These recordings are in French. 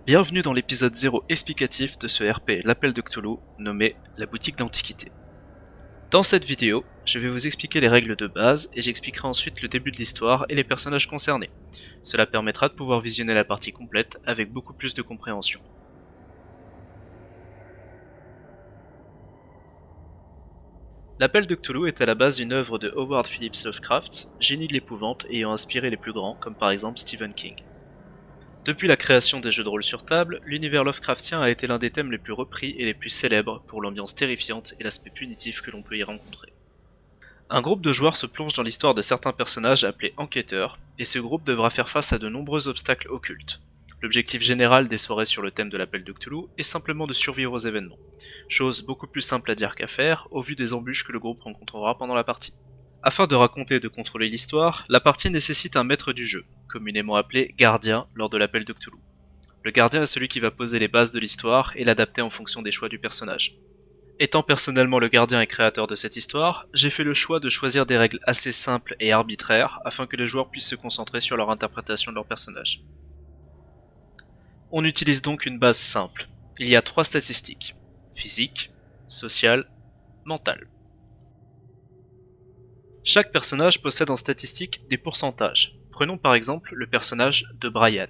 Bienvenue dans l'épisode 0 explicatif de ce RP L'Appel de Cthulhu, nommé La Boutique d'Antiquité. Dans cette vidéo, je vais vous expliquer les règles de base et j'expliquerai ensuite le début de l'histoire et les personnages concernés. Cela permettra de pouvoir visionner la partie complète avec beaucoup plus de compréhension. L'Appel de Cthulhu est à la base une œuvre de Howard Phillips Lovecraft, génie de l'épouvante ayant inspiré les plus grands comme par exemple Stephen King. Depuis la création des jeux de rôle sur table, l'univers Lovecraftien a été l'un des thèmes les plus repris et les plus célèbres pour l'ambiance terrifiante et l'aspect punitif que l'on peut y rencontrer. Un groupe de joueurs se plonge dans l'histoire de certains personnages appelés enquêteurs, et ce groupe devra faire face à de nombreux obstacles occultes. L'objectif général des soirées sur le thème de l'appel de Cthulhu est simplement de survivre aux événements, chose beaucoup plus simple à dire qu'à faire au vu des embûches que le groupe rencontrera pendant la partie. Afin de raconter et de contrôler l'histoire, la partie nécessite un maître du jeu, communément appelé gardien lors de l'appel de Cthulhu. Le gardien est celui qui va poser les bases de l'histoire et l'adapter en fonction des choix du personnage. Étant personnellement le gardien et créateur de cette histoire, j'ai fait le choix de choisir des règles assez simples et arbitraires afin que les joueurs puissent se concentrer sur leur interprétation de leur personnage. On utilise donc une base simple. Il y a 3 statistiques: physique, sociale, mentale. Chaque personnage possède en statistique des pourcentages. Prenons par exemple le personnage de Brian.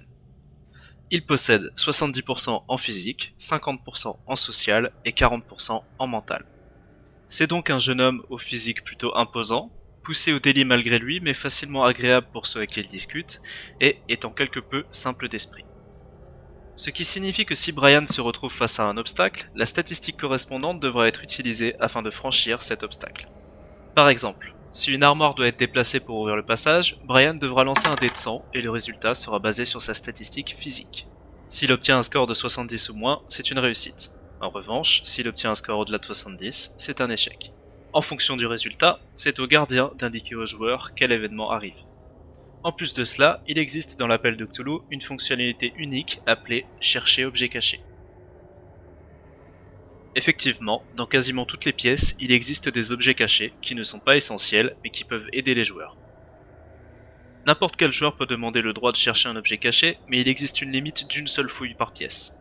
Il possède 70% en physique, 50% en social et 40% en mental. C'est donc un jeune homme au physique plutôt imposant, poussé au délit malgré lui mais facilement agréable pour ceux avec qui il discute, et étant quelque peu simple d'esprit. Ce qui signifie que si Brian se retrouve face à un obstacle, la statistique correspondante devra être utilisée afin de franchir cet obstacle. Par exemple, si une armoire doit être déplacée pour ouvrir le passage, Brian devra lancer un dé de 100 et le résultat sera basé sur sa statistique physique. S'il obtient un score de 70 ou moins, c'est une réussite. En revanche, s'il obtient un score au-delà de 70, c'est un échec. En fonction du résultat, c'est au gardien d'indiquer au joueur quel événement arrive. En plus de cela, il existe dans l'appel de Cthulhu une fonctionnalité unique appelée Chercher objet caché. Effectivement, dans quasiment toutes les pièces, il existe des objets cachés qui ne sont pas essentiels mais qui peuvent aider les joueurs. N'importe quel joueur peut demander le droit de chercher un objet caché, mais il existe une limite d'une seule fouille par pièce.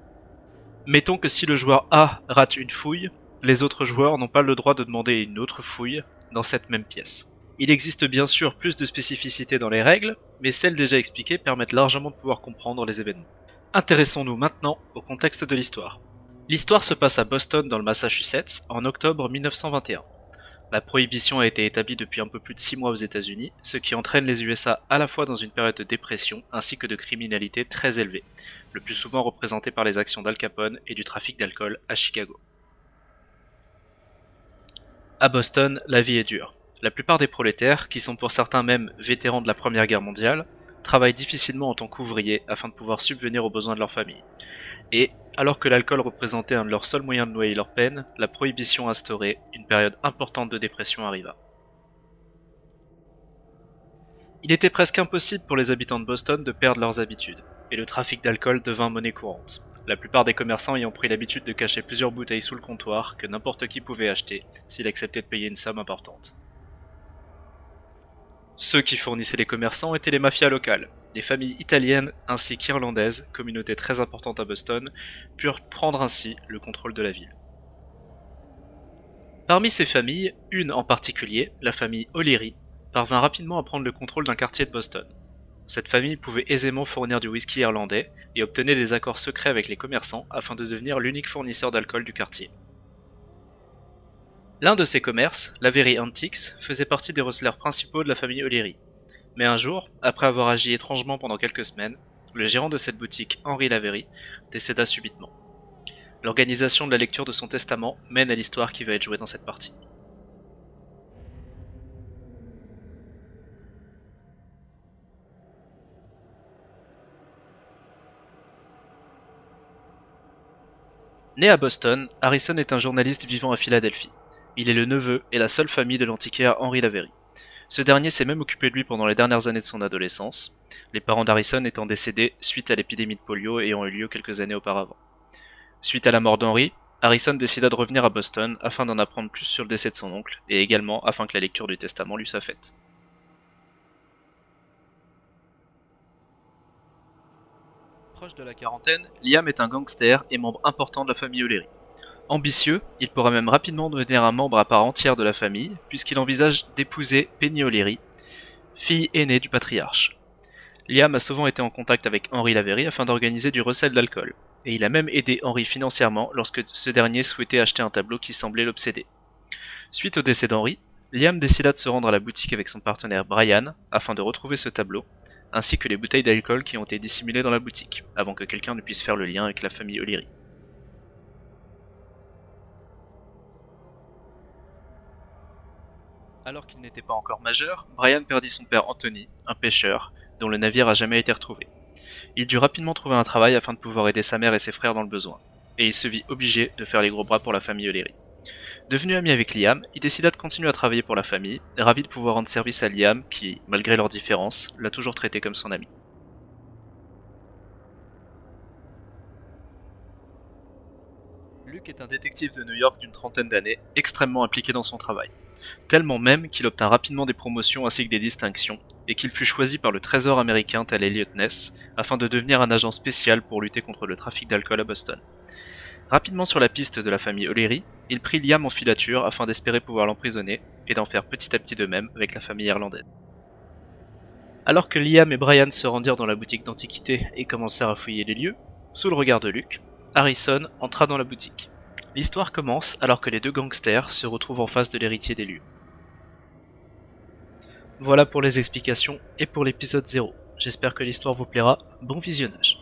Mettons que si le joueur A rate une fouille, les autres joueurs n'ont pas le droit de demander une autre fouille dans cette même pièce. Il existe bien sûr plus de spécificité dans les règles, mais celles déjà expliquées permettent largement de pouvoir comprendre les événements. Intéressons-nous maintenant au contexte de l'histoire. L'histoire se passe à Boston dans le Massachusetts en octobre 1921. La prohibition a été établie depuis un peu plus de 6 mois aux États-Unis, ce qui entraîne les USA à la fois dans une période de dépression ainsi que de criminalité très élevée, le plus souvent représentée par les actions d'Al Capone et du trafic d'alcool à Chicago. À Boston, la vie est dure. La plupart des prolétaires, qui sont pour certains même vétérans de la Première Guerre mondiale, travaillent difficilement en tant qu'ouvriers afin de pouvoir subvenir aux besoins de leur famille. Et, alors que l'alcool représentait un de leurs seuls moyens de noyer leur peine, la prohibition instaurée, une période importante de dépression arriva. Il était presque impossible pour les habitants de Boston de perdre leurs habitudes, et le trafic d'alcool devint monnaie courante, la plupart des commerçants ayant pris l'habitude de cacher plusieurs bouteilles sous le comptoir que n'importe qui pouvait acheter s'il acceptait de payer une somme importante. Ceux qui fournissaient les commerçants étaient les mafias locales. Les familles italiennes ainsi qu'irlandaises, communauté très importante à Boston, purent prendre ainsi le contrôle de la ville. Parmi ces familles, une en particulier, la famille O'Leary, parvint rapidement à prendre le contrôle d'un quartier de Boston. Cette famille pouvait aisément fournir du whisky irlandais et obtenait des accords secrets avec les commerçants afin de devenir l'unique fournisseur d'alcool du quartier. L'un de ces commerces, l'Avery Antiques, faisait partie des receleurs principaux de la famille O'Leary. Mais un jour, après avoir agi étrangement pendant quelques semaines, le gérant de cette boutique, Henry Lavery, décéda subitement. L'organisation de la lecture de son testament mène à l'histoire qui va être jouée dans cette partie. Né à Boston, Harrison est un journaliste vivant à Philadelphie. Il est le neveu et la seule famille de l'antiquaire Henry Lavery. Ce dernier s'est même occupé de lui pendant les dernières années de son adolescence, les parents d'Harrison étant décédés suite à l'épidémie de polio ayant eu lieu quelques années auparavant. Suite à la mort d'Henry, Harrison décida de revenir à Boston afin d'en apprendre plus sur le décès de son oncle, et également afin que la lecture du testament lui soit faite. Proche de la quarantaine, Liam est un gangster et membre important de la famille O'Leary. Ambitieux, il pourra même rapidement devenir un membre à part entière de la famille, puisqu'il envisage d'épouser Penny O'Leary, fille aînée du patriarche. Liam a souvent été en contact avec Henry Lavery afin d'organiser du recel d'alcool, et il a même aidé Henry financièrement lorsque ce dernier souhaitait acheter un tableau qui semblait l'obséder. Suite au décès d'Henry, Liam décida de se rendre à la boutique avec son partenaire Brian afin de retrouver ce tableau, ainsi que les bouteilles d'alcool qui ont été dissimulées dans la boutique, avant que quelqu'un ne puisse faire le lien avec la famille O'Leary. Alors qu'il n'était pas encore majeur, Brian perdit son père Anthony, un pêcheur, dont le navire a jamais été retrouvé. Il dut rapidement trouver un travail afin de pouvoir aider sa mère et ses frères dans le besoin, et il se vit obligé de faire les gros bras pour la famille O'Leary. Devenu ami avec Liam, il décida de continuer à travailler pour la famille, ravi de pouvoir rendre service à Liam qui, malgré leurs différences, l'a toujours traité comme son ami. Luke est un détective de New York d'une trentaine d'années, extrêmement impliqué dans son travail. Tellement même qu'il obtint rapidement des promotions ainsi que des distinctions, et qu'il fut choisi par le Trésor américain tel Elliot Ness, afin de devenir un agent spécial pour lutter contre le trafic d'alcool à Boston. Rapidement sur la piste de la famille O'Leary, il prit Liam en filature afin d'espérer pouvoir l'emprisonner, et d'en faire petit à petit de même avec la famille irlandaise. Alors que Liam et Brian se rendirent dans la boutique d'antiquités et commencèrent à fouiller les lieux, sous le regard de Luke, Harrison entra dans la boutique. L'histoire commence alors que les deux gangsters se retrouvent en face de l'héritier des lieux. Voilà pour les explications et pour l'épisode 0. J'espère que l'histoire vous plaira, bon visionnage.